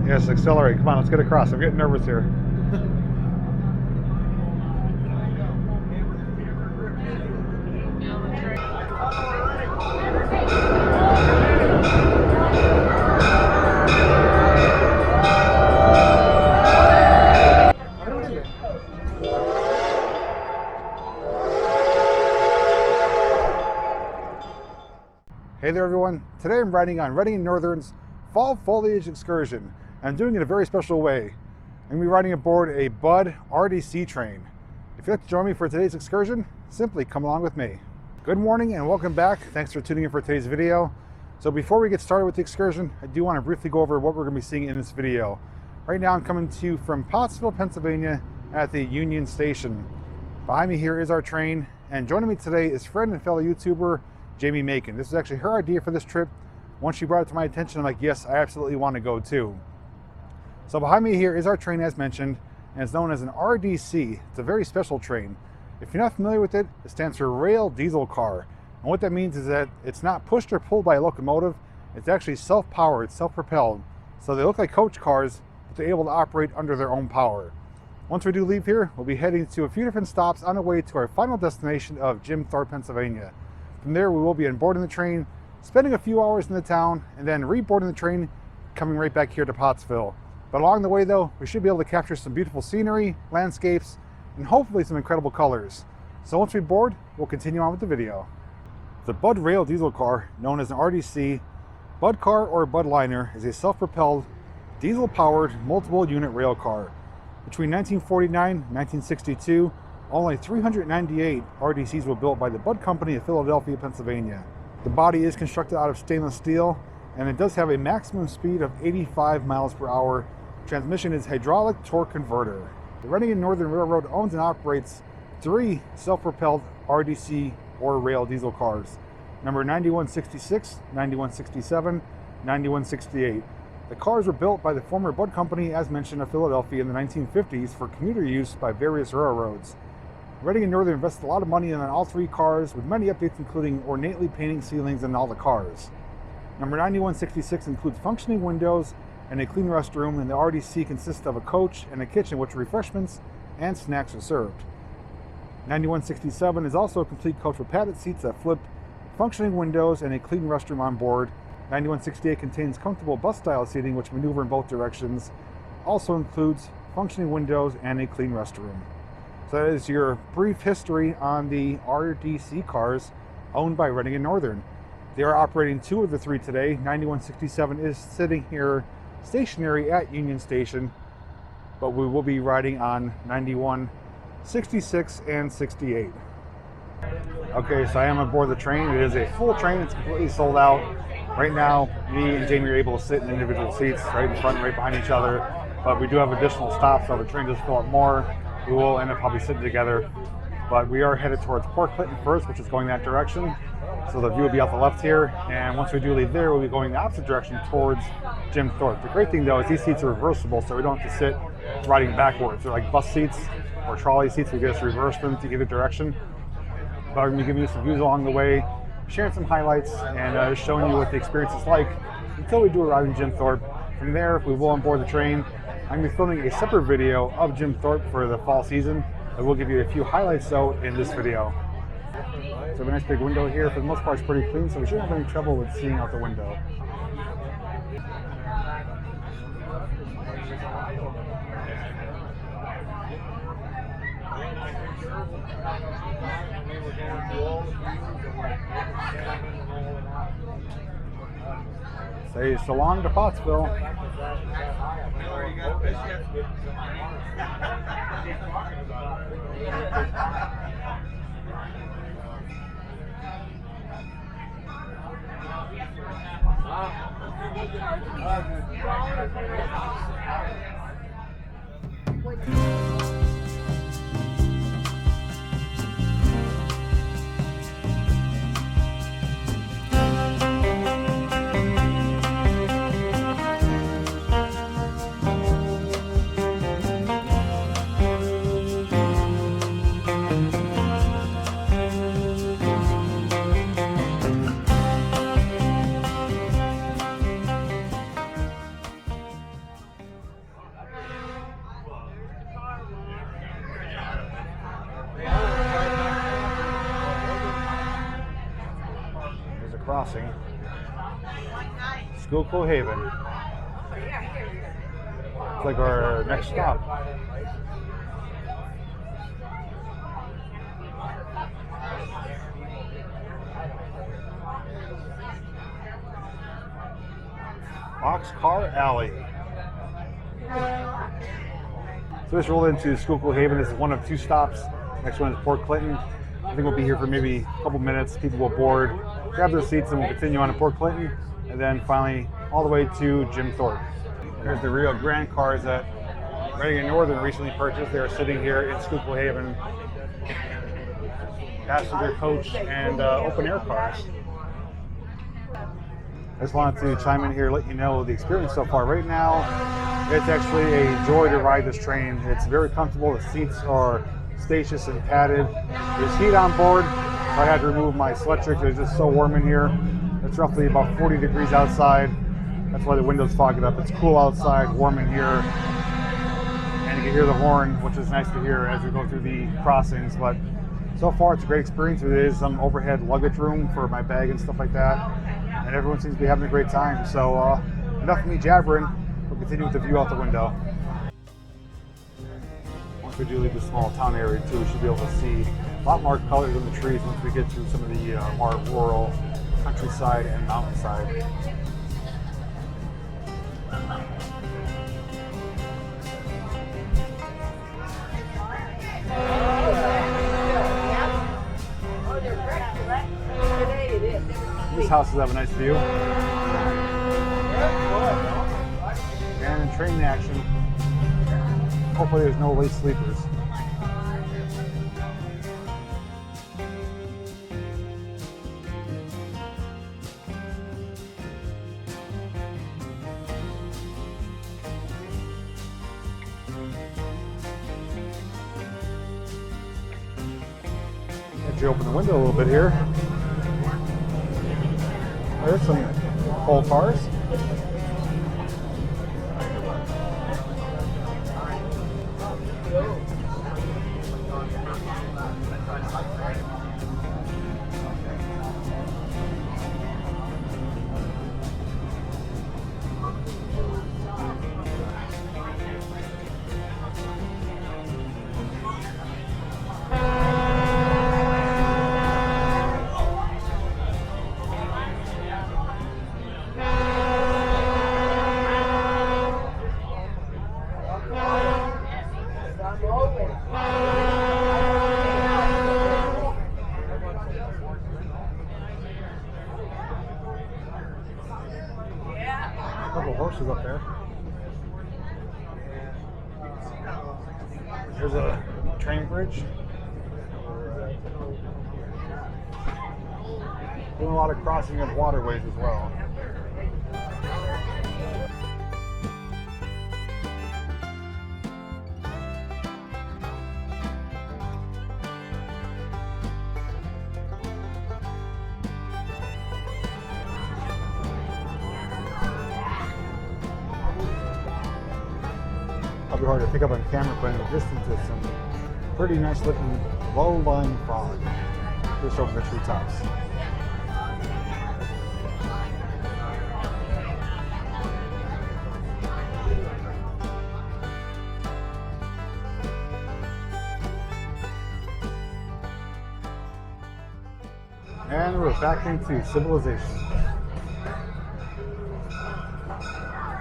Yes, accelerate. Come on, let's get across. I'm getting nervous here. Hey there everyone, today I'm riding on Reading Northern's Fall Foliage Excursion. I'm doing it a very special way. I'm going to be riding aboard a Bud RDC train. If you'd like to join me for today's excursion, simply come along with me. Good morning and welcome back. Thanks for tuning in for today's video. So before we get started with the excursion, I do want to briefly go over what we're going to be seeing in this video. Right now I'm coming to you from Pottsville, Pennsylvania at the Union Station. Behind me here is our train, and joining me today is friend and fellow YouTuber Jamie Macon. This is actually her idea for this trip. Once she brought it to my attention, I'm like, yes, I absolutely want to go too. So behind me here is our train as mentioned, and it's known as an RDC. It's a very special train. If you're not familiar with it, it stands for Rail Diesel Car. And what that means is that it's not pushed or pulled by a locomotive, it's actually self-powered, self-propelled. So they look like coach cars, but they're able to operate under their own power. Once we do leave here, we'll be heading to a few different stops on the way to our final destination of Thorpe, Pennsylvania. From there, we will be onboarding the train, spending a few hours in the town, and then reboarding the train, coming right back here to Pottsville. But along the way though, we should be able to capture some beautiful scenery, landscapes, and hopefully some incredible colors. So once we board, we'll continue on with the video. The Bud Rail Diesel Car, known as an RDC, Bud Car or Bud Liner, is a self-propelled, diesel-powered, multiple-unit rail car. Between 1949 and 1962, only 398 RDCs were built by the Bud Company of Philadelphia, Pennsylvania. The body is constructed out of stainless steel, and it does have a maximum speed of 85 miles per hour. Transmission is hydraulic torque converter. The Reading Northern Railroad owns and operates 3 self-propelled RDC or rail diesel cars, number 9166, 9167, 9168. The cars were built by the former Bud Company, as mentioned, of Philadelphia in the 1950s for commuter use by various railroads. Reading Northern invested a lot of money in all 3 cars, with many updates including ornately painting ceilings in all the cars. Number 9166 includes functioning windows and a clean restroom, and the RDC consists of a coach and a kitchen which refreshments and snacks are served. 9167 is also a complete coach with padded seats that flip, functioning windows, and a clean restroom on board. 9168 contains comfortable bus-style seating which maneuver in both directions. Also includes functioning windows and a clean restroom. So that is your brief history on the RDC cars owned by Reading Northern. They are operating 2 of the 3 today. 9167 is sitting here stationary at Union Station, but we will be riding on 9166 and 68. Okay, so I am aboard the train. It is a full train. It's completely sold out. Right now, me and Jamie are able to sit in individual seats right in front, right behind each other, but we do have additional stops, so if the train does fill up more, we will end up probably sitting together. But we are headed towards Port Clinton first, which is going that direction. So the view will be out the left here. And once we do leave there, we'll be going the opposite direction towards Thorpe. The great thing though is these seats are reversible, so we don't have to sit riding backwards. They're like bus seats or trolley seats. We just reverse them to either direction. But we're going to be giving you some views along the way, sharing some highlights, and showing you what the experience is like until we do arrive in Thorpe. From there, we will onboard the train. I'm going to be filming a separate video of Thorpe for the fall season. I will give you a few highlights though in this video. So a nice big window here. For the most part, it's pretty clean, so we shouldn't have any trouble with seeing out the window. Say so long to Pottsville. crossing. Schuylkill Haven. It's like our next stop. Boxcar Alley. So this rolled into Schuylkill Haven. This is one of 2 stops. Next one is Port Clinton. I think we'll be here for maybe a couple minutes. People will board, grab their seats, and we'll continue on to Port Clinton, and then finally all the way to Jim Thorpe. There's the Rio Grande cars that Reading and Northern recently purchased. They are sitting here in Schuylkill Haven. Passenger coach and open air cars. I just wanted to chime in here, let you know the experience so far. Right now, it's actually a joy to ride this train. It's very comfortable. The seats are spacious and padded. There's heat on board. I had to remove my sweatshirt. It's just so warm in here. It's roughly about 40 degrees outside. That's why the windows fog it up. It's cool outside, warm in here. And you can hear the horn, which is nice to hear as we go through the crossings. But so far, it's a great experience. There is some overhead luggage room for my bag and stuff like that. And everyone seems to be having a great time. So enough of me jabbering. We'll continue with the view out the window. Once we do leave the small town area too, we should be able to see a lot more colors in the trees once we get to some of the more rural countryside and mountainside. These houses have a nice view. And train action. Hopefully there's no late sleepers. Let you open the window a little bit here. There's some coal cars. Couple horses up there. There's a train bridge. Doing a lot of crossing of waterways as well. Probably hard to pick up on camera, but in the distance is some pretty nice looking low-lying fog just over the treetops. And we're back into civilization.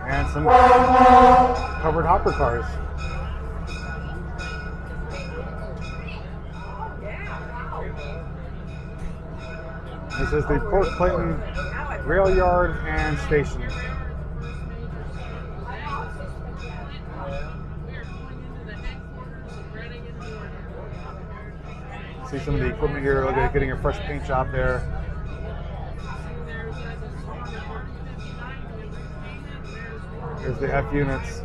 And some covered hopper cars. This is the Port Clinton Rail Yard and Station. See some of the equipment here. Look at getting a fresh paint job there. Here's the F units.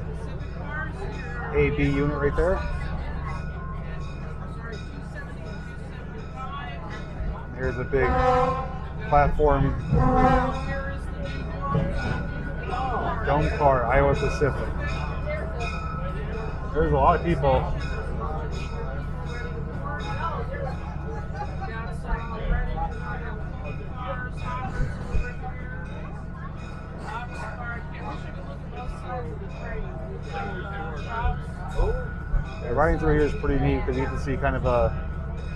A, B unit right there. Here's a big platform. Dome car, Iowa Pacific. There's a lot of people. Yeah, riding through here is pretty neat because you get to see kind of a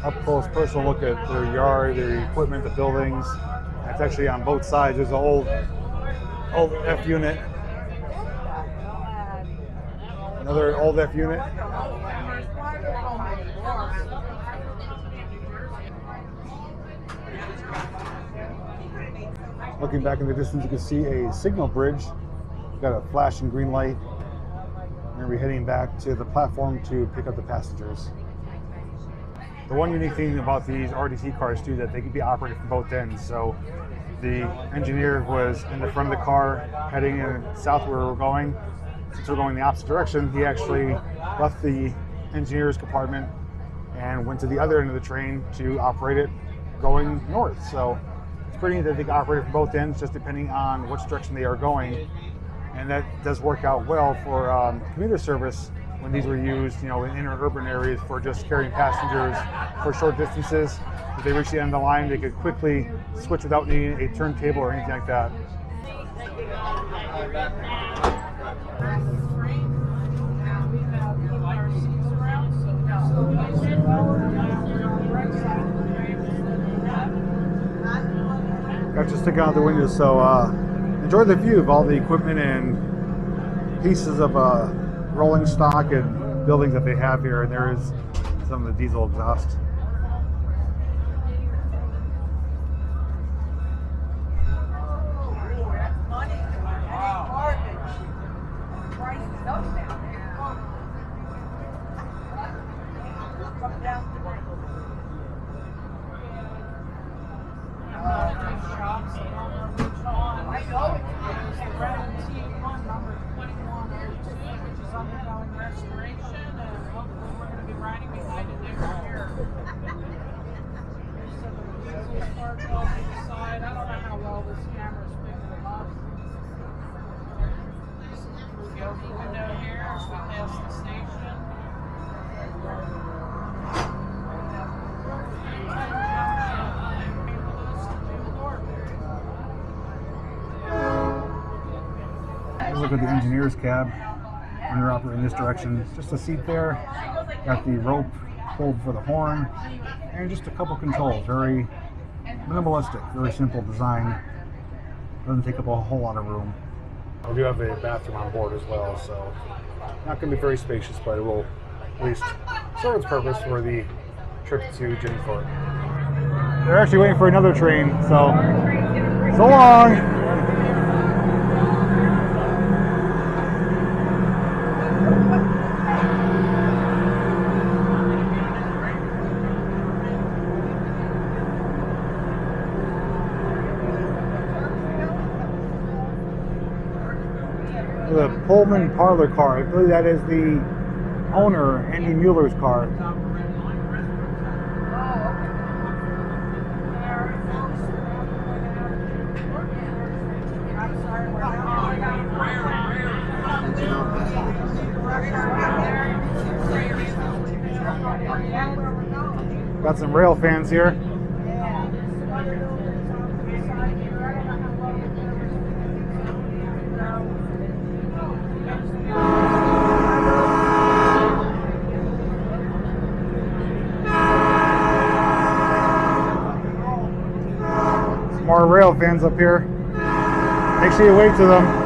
up-close personal look at their yard, their equipment, the buildings. It's actually on both sides. There's an old F unit. Another old F unit. Looking back in the distance, you can see a signal bridge. We've got a flashing green light. We're going to be heading back to the platform to pick up the passengers. The one unique thing about these RDC cars too, that they can be operated from both ends. So the engineer was in the front of the car heading south where we're going. Since we're going the opposite direction, he actually left the engineer's compartment and went to the other end of the train to operate it going north. So it's pretty neat that they can operate it from both ends, just depending on which direction they are going. And that does work out well for commuter service when these were used, in inner urban areas for just carrying passengers for short distances. If they reach the end of the line, they could quickly switch without needing a turntable or anything like that. Got to stick out the window, so enjoy the view of all the equipment and pieces of rolling stock and buildings that they have here, and there is some of the diesel exhaust. Look at the engineer's cab when you're operating this direction. Just a seat there, got the rope pulled for the horn, and just a couple controls. Very minimalistic, very simple design. Doesn't take up a whole lot of room. We do have a bathroom on board as well, so not going to be very spacious, but it will at least serve its purpose for the trip to Jim Thorpe. They're actually waiting for another train, so long! The Pullman parlor car. I believe that is the owner, Andy Mueller's car. Got some rail fans here. More rail fans up here. Make sure you wave to them.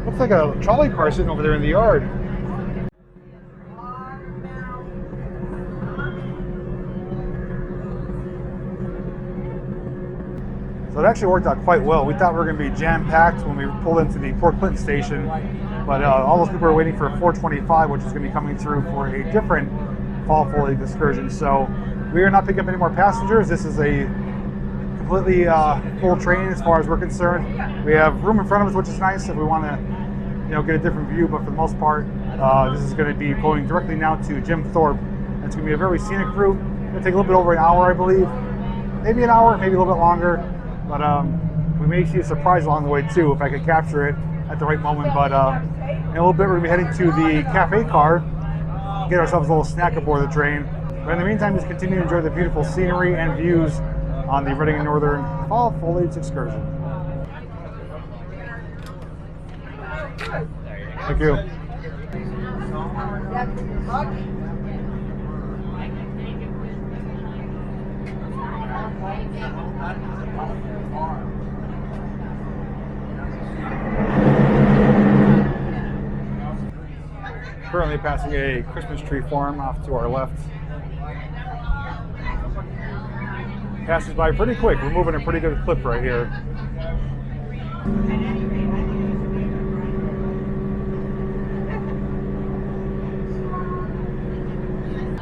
Looks like a trolley car sitting over there in the yard. So it actually worked out quite well. We thought we were going to be jam-packed when we pulled into the Port Clinton station, but all those people are waiting for 425, which is going to be coming through for a different fall foliage excursion. So we are not picking up any more passengers. This is a completely full train as far as we're concerned. We have room in front of us, which is nice if we want to, get a different view. But for the most part, this is going to be going directly now to Jim Thorpe. It's going to be a very scenic route. It's going to take a little bit over an hour, I believe. Maybe an hour, maybe a little bit longer. But we may see a surprise along the way too, if I could capture it at the right moment. But in a little bit, we're going to be heading to the cafe car, get ourselves a little snack aboard the train. But in the meantime, just continue to enjoy the beautiful scenery and views on the Reading and Northern Fall Foliage Excursion. Thank you. Currently passing a Christmas tree farm off to our left. Passes by pretty quick. We're moving a pretty good clip right here.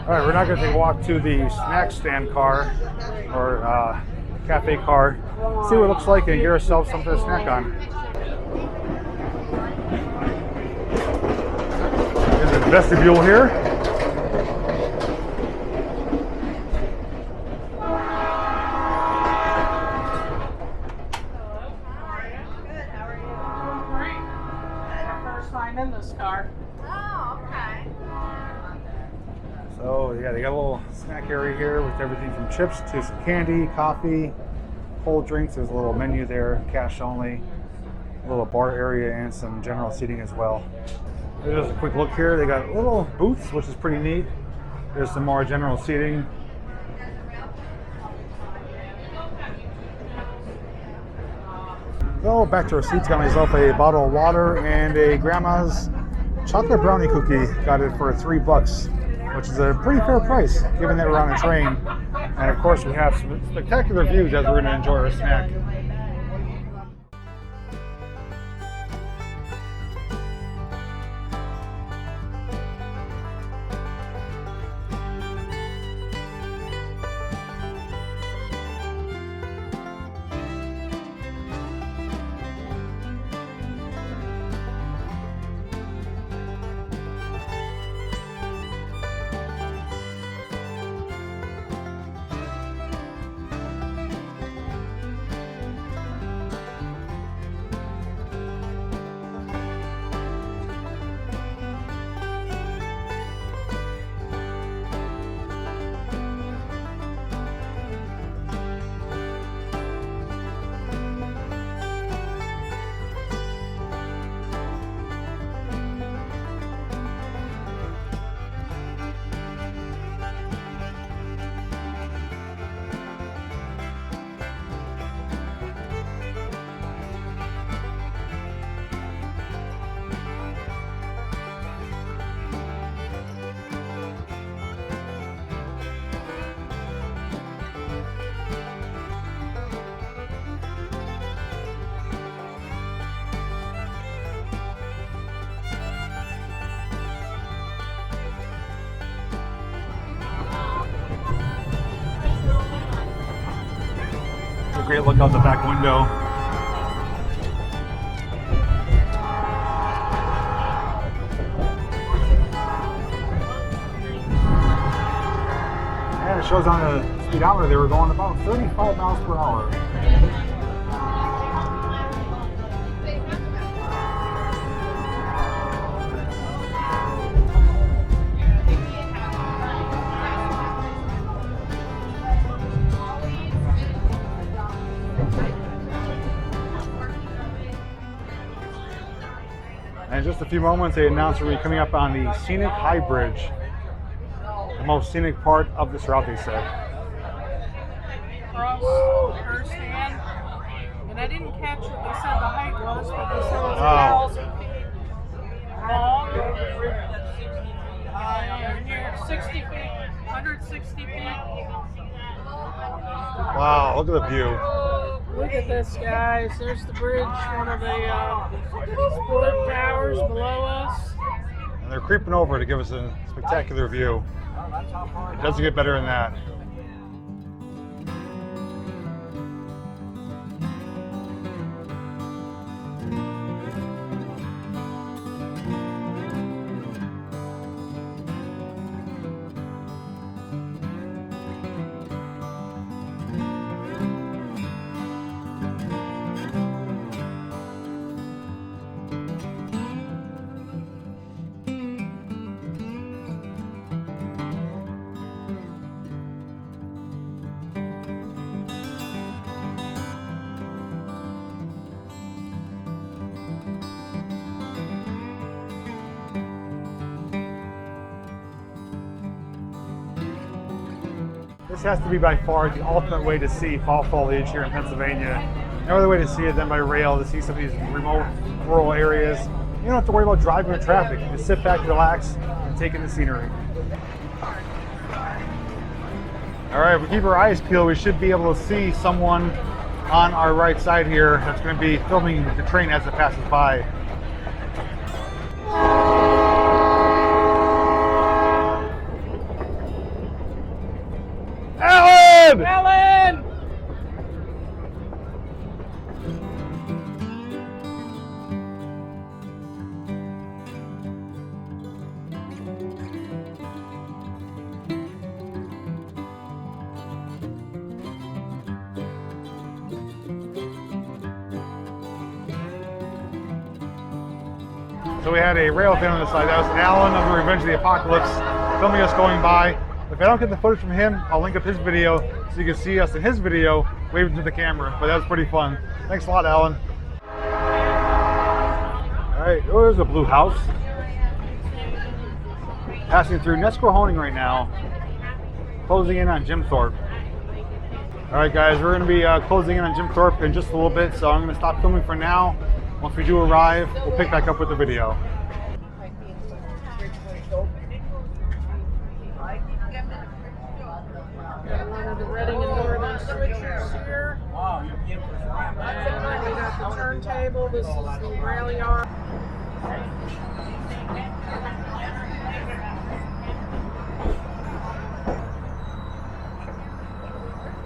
All right, we're now going to take a walk to the snack stand car or cafe car, see what it looks like, and get ourselves something to snack on. In the vestibule here. In this car. Oh, okay. So yeah, they got a little snack area here with everything from chips to some candy, coffee, cold drinks. There's a little menu there, cash only, a little bar area, and some general seating as well. There's just a quick look here. They got little booths, which is pretty neat. There's some more general seating. So back to our seats, got myself a bottle of water and a grandma's chocolate brownie cookie. Got it for $3, which is a pretty fair price given that we're on a train. And of course we have some spectacular views as we're going to enjoy our snack. A great look out the back window. And it shows on the speedometer they were going about 35 miles per hour. And in just a few moments, they announced we'll be coming up on the Scenic High Bridge, the most scenic part of this route, they said. Across the first hand, and I didn't catch what they said the height was, but they said it was 1,000 feet long, and near 60 feet, 160 feet. Wow, look at the view. Look at this, guys. There's the bridge, one of the sport towers below us. And they're creeping over to give us a spectacular view. It doesn't get better than that. This has to be by far the ultimate way to see fall foliage here in Pennsylvania. No other way to see it than by rail, to see some of these remote rural areas. You don't have to worry about driving with traffic. You just sit back, relax, and take in the scenery. All right, if we keep our eyes peeled, we should be able to see someone on our right side here that's going to be filming the train as it passes by. Alan! Alan! So we had a rail fan on the side. That was Alan of the Revenge of the Apocalypse filming us going by. If I don't get the footage from him, I'll link up his video so you can see us in his video waving to the camera. But that was pretty fun. Thanks a lot, Alan. All right, oh, there's a blue house. Passing through Nesquehoning right now, closing in on Jim Thorpe. All right, guys, we're going to be closing in on Jim Thorpe in just a little bit, so I'm going to stop filming for now. Once we do arrive, we'll pick back up with the video. Got one of the Reading and Northern switchers here. And we got the turntable. This is the rail yard.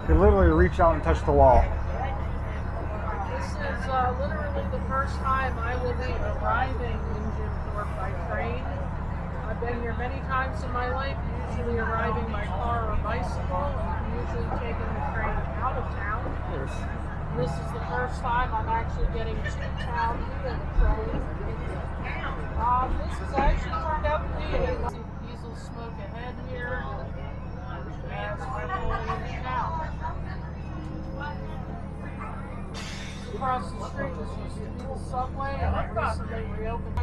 You can literally reach out and touch the wall. This is literally the first time I will be arriving in Jim Thorpe by train. I've been here many times in my life, usually arriving by car or bicycle, and usually taking the train out of town. This is the first time I'm actually getting to town via the train. This has actually turned out to be a diesel smoke ahead here. And so we're rolling into town. Across the street is just the subway, and recently reopened.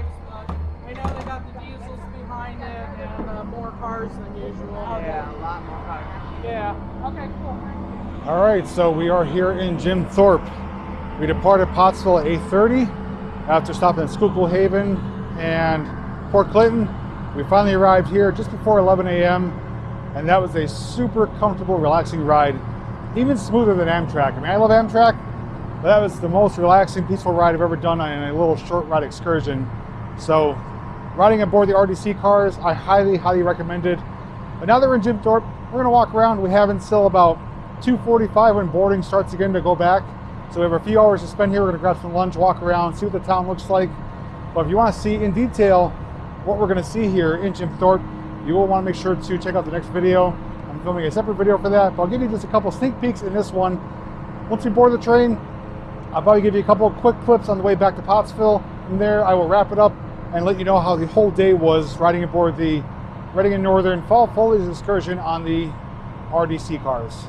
I know they got the diesels behind it and more cars than usual. Yeah, a lot more cars. Yeah. Okay, cool. All right, so we are here in Jim Thorpe. We departed Pottsville at 8:30 after stopping at Schuylkill Haven and Port Clinton. We finally arrived here just before 11 a.m. and that was a super comfortable, relaxing ride, even smoother than Amtrak. I mean, I love Amtrak, but that was the most relaxing, peaceful ride I've ever done on a little short ride excursion. So riding aboard the RDC cars, I highly, highly recommend it. But now that we're in Jim Thorpe, we're gonna walk around. We have until about 2:45 when boarding starts again to go back. So we have a few hours to spend here. We're gonna grab some lunch, walk around, see what the town looks like. But if you wanna see in detail what we're gonna see here in Jim Thorpe, you will wanna make sure to check out the next video. I'm filming a separate video for that, but I'll give you just a couple sneak peeks in this one. Once we board the train, I'll probably give you a couple of quick clips on the way back to Pottsville. From there, I will wrap it up and let you know how the whole day was riding aboard the Reading and Northern Fall Foliage Excursion on the RDC cars.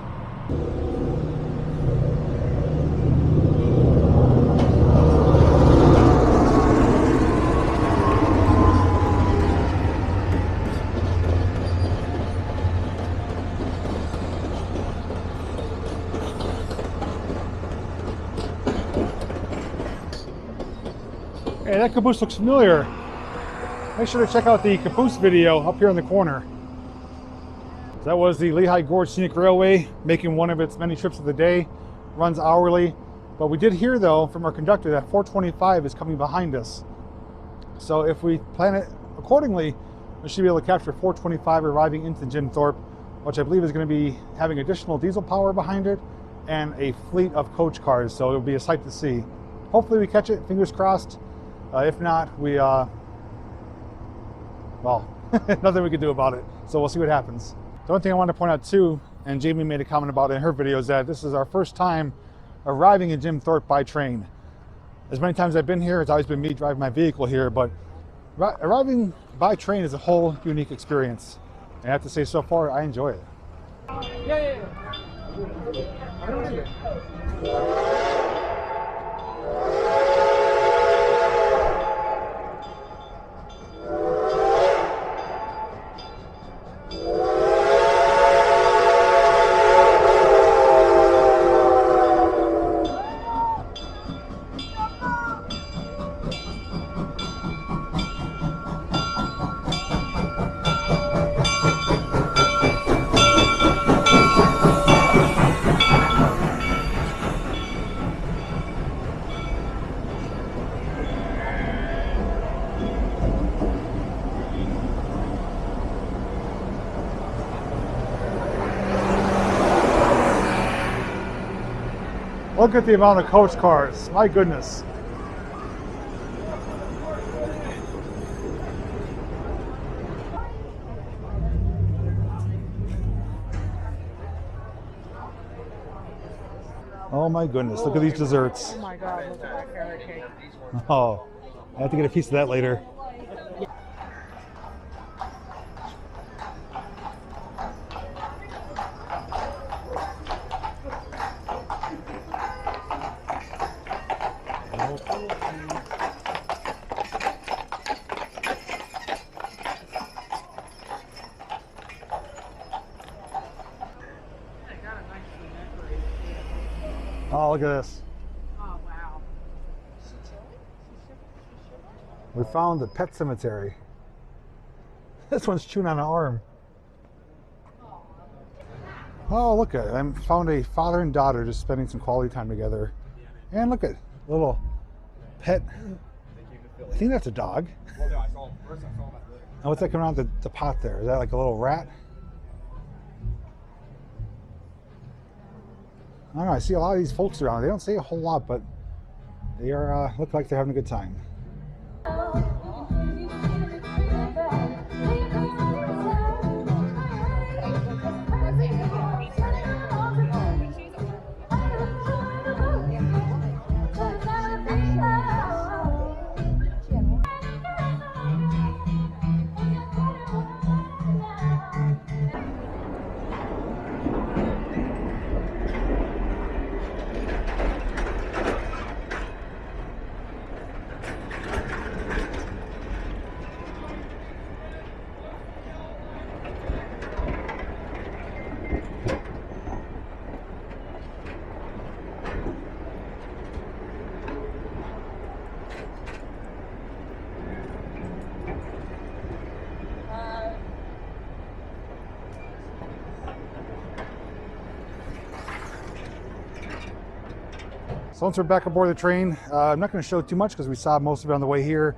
Hey, that caboose looks familiar. Make sure to check out the caboose video up here in the corner. That was the Lehigh Gorge Scenic Railway making one of its many trips of the day. Runs hourly. But we did hear though from our conductor that 425 is coming behind us. So if we plan it accordingly, we should be able to capture 425 arriving into Jim Thorpe, which I believe is going to be having additional diesel power behind it and a fleet of coach cars. So it'll be a sight to see. Hopefully we catch it, fingers crossed. If not, well, nothing we can do about it. So we'll see what happens. The one thing I wanted to point out too, and Jamie made a comment about it in her video, is that this is our first time arriving in Jim Thorpe by train. As many times I've been here, it's always been me driving my vehicle here, but arriving by train is a whole unique experience. And I have to say, so far, I enjoy it. Yeah. Look at the amount of coach cars. My goodness. Oh my goodness, look at these desserts. Oh my God, look at that carrot cake. Oh, I have to get a piece of that later. Oh, look at this. Oh, wow. We found the pet cemetery. This one's chewing on an arm. Oh, look at it. I found a father and daughter just spending some quality time together. And look at little pet. I think that's a dog. And what's that coming out of the pot there? Is that like a little rat? I don't know, I see a lot of these folks around. They don't say a whole lot, but they are look like they're having a good time. So once we're back aboard the train, I'm not going to show too much because we saw most of it on the way here,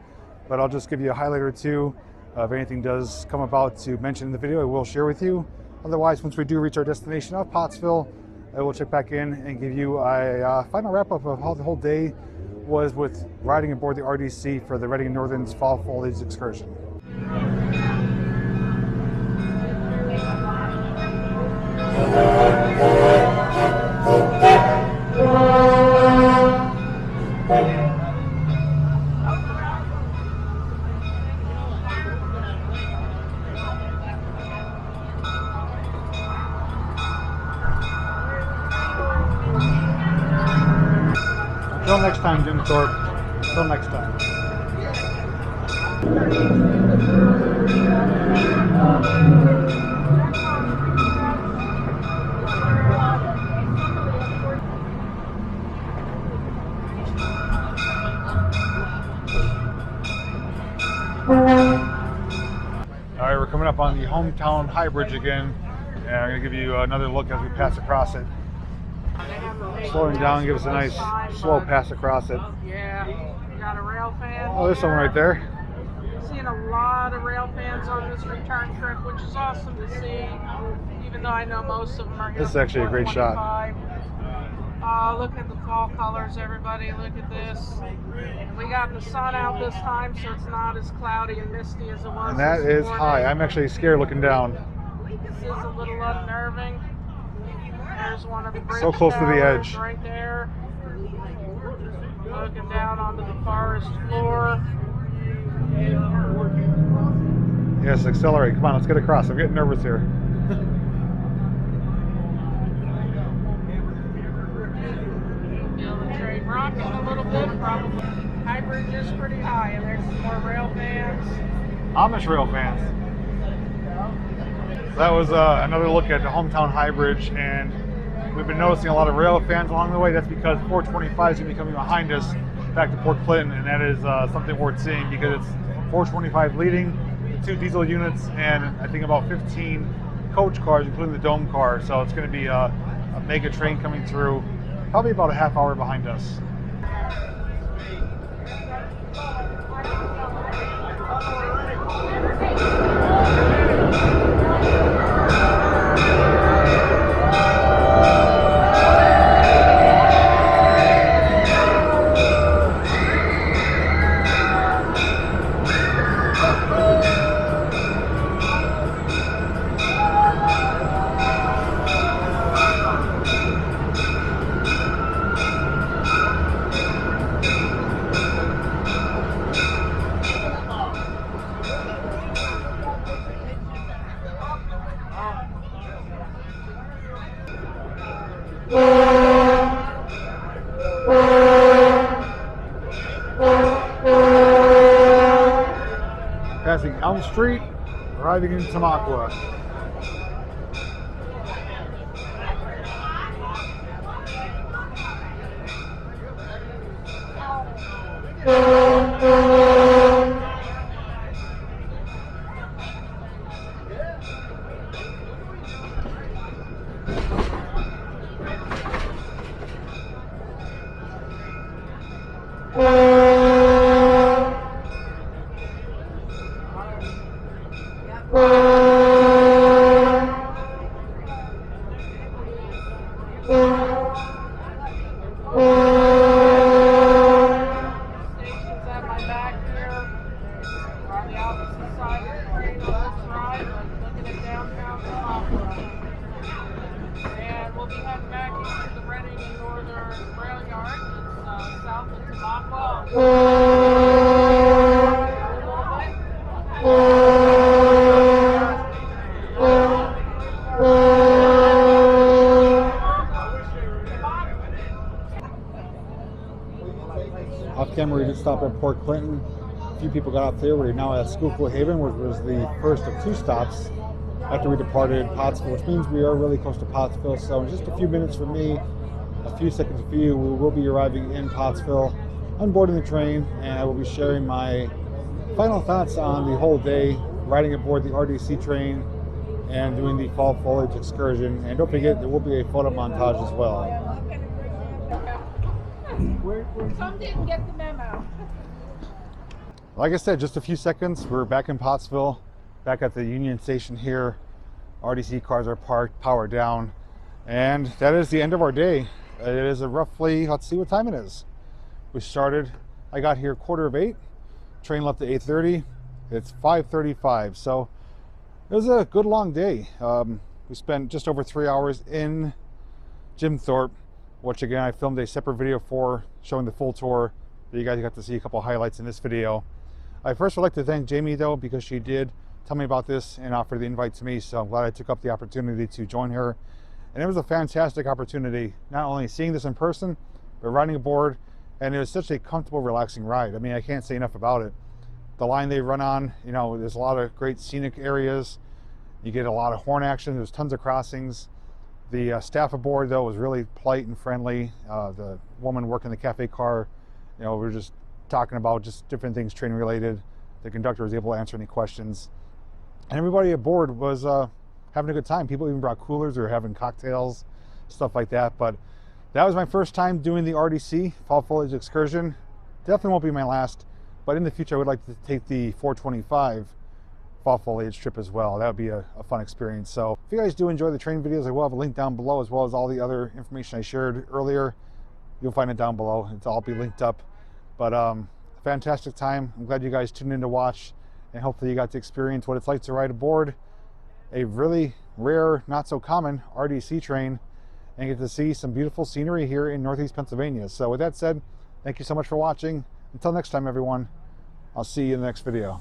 but I'll just give you a highlight or two. If anything does come about to mention in the video, I will share with you. Otherwise, once we do reach our destination of Pottsville, I will check back in and give you a final wrap-up of how the whole day was with riding aboard the RDC for the Reading Northern's Fall Foliage Excursion. Until next time, Jim Thorpe. Until next time. All right, we're coming up on the hometown High Bridge again, and I'm going to give you another look as we pass across it. Slowing down, give us a nice slow pass across it. Yeah, you got a rail fan. Oh, there's someone right there. Seeing a lot of rail fans on this return trip, which is awesome to see, even though I know most of them are here. This is actually a great shot. Look at the fall colors, everybody. Look at this. We got the sun out this time, so it's not as cloudy and misty as it was. And that is high. I'm actually scared looking down. This is a little unnerving. There's one of the bridge So close to the towers edge. right there. Looking down onto the forest floor. Yes, accelerate. Come on, let's get across. I'm getting nervous here. Feel the train rocking a little bit, probably. High Bridge is pretty high, and there's some more rail fans. Amish rail fans. That was another look at the hometown High Bridge, and we've been noticing a lot of rail fans along the way. That's because 425 is going to be coming behind us back to Port Clinton, and that is something worth seeing because it's 425 leading, the 2 diesel units, and I think about 15 coach cars, including the dome car. So it's going to be a mega train coming through, probably about a half hour behind us. Passing Elm Street, arriving in Tamaqua. Stations at my back here. We're on the opposite side of the train on this ride, but looking at downtown Tamaqua. And we'll be heading back into the Reading and Northern Rail Yard. It's south of Tamaqua. Off camera, we did stop at Port Clinton. A few people got out there. We're now at Schuylkill Haven, which was the first of 2 stops after we departed Pottsville, which means we are really close to Pottsville. So in just a few minutes for me, a few seconds for you, we will be arriving in Pottsville, unboarding the train, and I will be sharing my final thoughts on the whole day, riding aboard the RDC train and doing the fall foliage excursion. And don't forget, there will be a photo montage as well. Some didn't get the memo. Like I said, just a few seconds, we're back in Pottsville, back at the Union Station here. RDC cars are parked, powered down, and that is the end of our day. It is roughly, let's see what time it is. We started, I got here 7:45, train left at 8:30, it's 5:35, so it was a good long day. We spent just over 3 hours in Thorpe, which again I filmed a separate video for, showing the full tour. You guys got to see a couple highlights in this video. I first would like to thank Jamie though, because she did tell me about this and offer the invite to me, so I'm glad I took up the opportunity to join her. And it was a fantastic opportunity, not only seeing this in person, but riding aboard, and it was such a comfortable, relaxing ride. I mean, I can't say enough about it. The line they run on, you know, there's a lot of great scenic areas. You get a lot of horn action, there's tons of crossings. The staff aboard though was really polite and friendly. The woman working the cafe car, you know, we were just talking about just different things training related. The conductor was able to answer any questions. And everybody aboard was having a good time. People even brought coolers or having cocktails, stuff like that. But that was my first time doing the RDC Fall Foliage Excursion. Definitely won't be my last, but in the future I would like to take the 425 Fall Foliage trip as well. That would be a fun experience. So if you guys do enjoy the train videos, I will have a link down below, as well as all the other information I shared earlier. You'll find it down below. It'll all be linked up. But fantastic time. I'm glad you guys tuned in to watch, and hopefully you got to experience what it's like to ride aboard a really rare, not so common RDC train and get to see some beautiful scenery here in Northeast Pennsylvania. So with that said, thank you so much for watching. Until next time, everyone, I'll see you in the next video.